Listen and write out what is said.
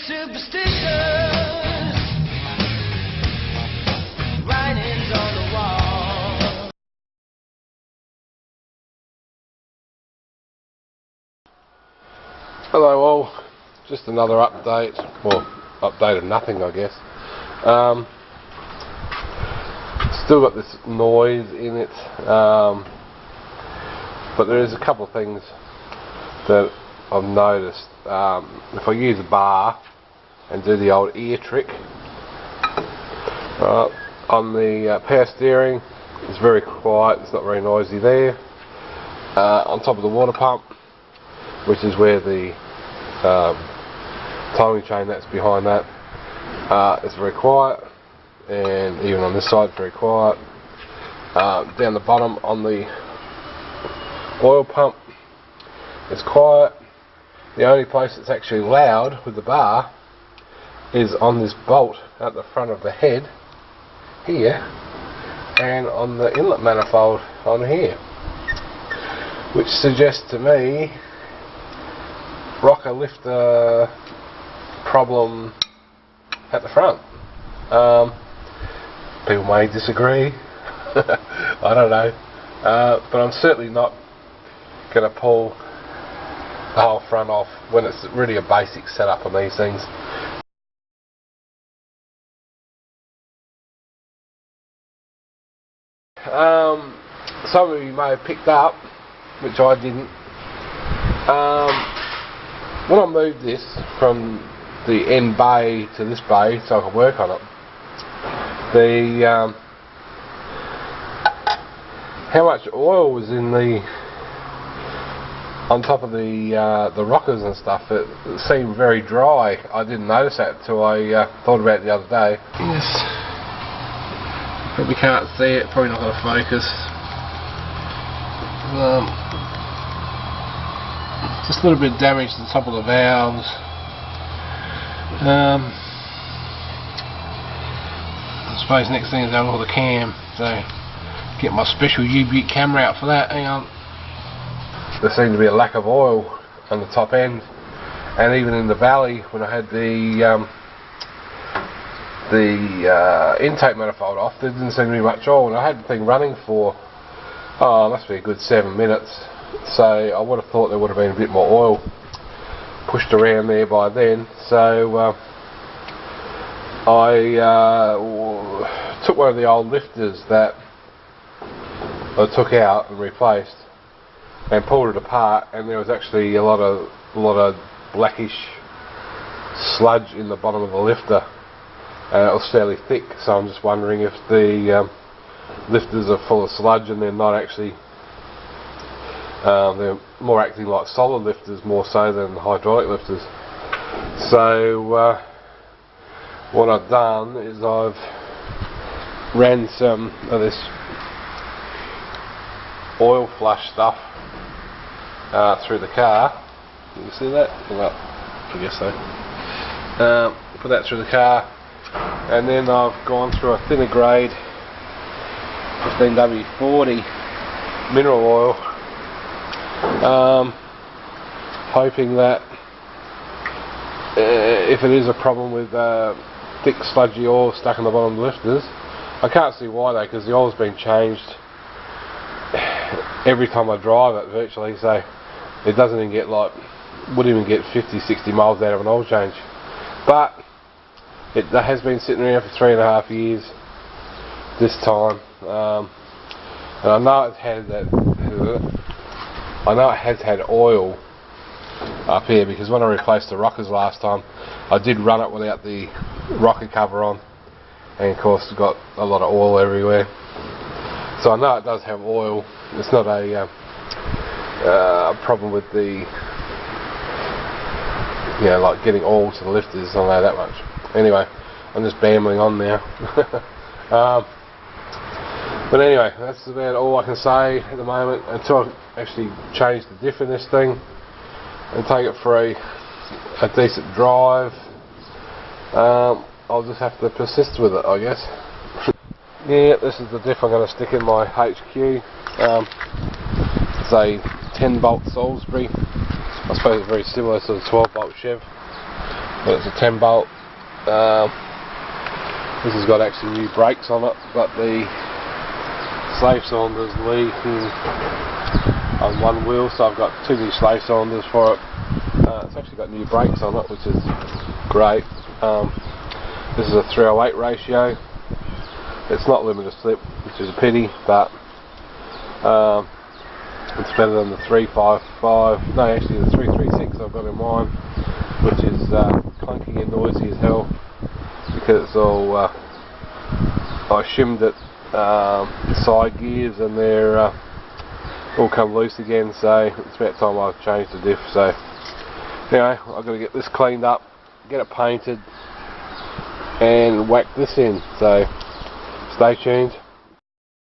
superstitious writings on the wall. Hello all, just another update, well, update of nothing I guess. Still got this noise in it, but there is a couple of things that I've noticed. If I use a bar and do the old ear trick, on the power steering it's very quiet, it's not very noisy there. On top of the water pump, which is where the timing chain that's behind that, it's very quiet, and even on this side very quiet. Down the bottom on the oil pump it's quiet. The only place it's actually loud with the bar is on this bolt at the front of the head here, and on the inlet manifold on here, which suggests to me rocker lifter problem at the front. People may disagree, I don't know, but I'm certainly not going to pull the whole front off when it's really a basic setup on these things. Some of you may have picked up, which I didn't. When I moved this from the end bay to this bay so I could work on it, how much oil was in the on top of the rockers and stuff, it seemed very dry. I didn't notice that until I thought about it the other day. Yes, probably can't see it, probably not going to focus. Just a little bit of damage to the top of the valves. I suppose next thing is I'll look at the cam, so get my special U-Butte camera out for that. Hang on. There seemed to be a lack of oil on the top end, and even in the valley when I had the intake manifold off, there didn't seem to be much oil, and I had the thing running for must be a good 7 minutes, so I would have thought there would have been a bit more oil pushed around there by then. So I took one of the old lifters that I took out and replaced and pulled it apart, and there was actually a lot of blackish sludge in the bottom of the lifter, and it was fairly thick, so I'm just wondering if the lifters are full of sludge and they're not actually, they're more acting like solid lifters more so than hydraulic lifters. So what I've done is I've ran some of this oil flush stuff through the car. You can see that? Well, I guess so. Put that through the car, and then I've gone through a thinner grade 15W40 mineral oil, hoping that if it is a problem with thick sludgy oil stuck in the bottom of the lifters, I can't see why though, because the oil's been changed every time I drive it virtually, so it doesn't even get wouldn't even get 50-60 miles out of an oil change. But it has been sitting around for 3.5 years this time, and I know it has had oil up here, because when I replaced the rockers last time I did run it without the rocker cover on, and of course it's got a lot of oil everywhere. So I know it does have oil. It's not a problem with the, like getting oil to the lifters. I don't know that much. Anyway, I'm just bambling on now. But anyway, that's about all I can say at the moment until I actually change the diff in this thing and take it for a decent drive. I'll just have to persist with it, I guess. Yeah, this is the diff I'm going to stick in my HQ. It's a 10 bolt Salisbury. I suppose it's very similar to the 12 bolt Chev. but it's a 10 bolt. This has got actually new brakes on it, but the slave cylinder's leaking on one wheel, so I've got 2 new slave cylinders for it. It's actually got new brakes on it, which is great. This is a 308 ratio. It's not limited slip, which is a pity, but it's better than the 355. No, actually the 336 I've got in mine, which is clunky and noisy as hell because it's all I shimmed it side gears and they're all come loose again, so it's about time I changed the diff. So anyway, I've got to get this cleaned up, get it painted and whack this in, so stay tuned.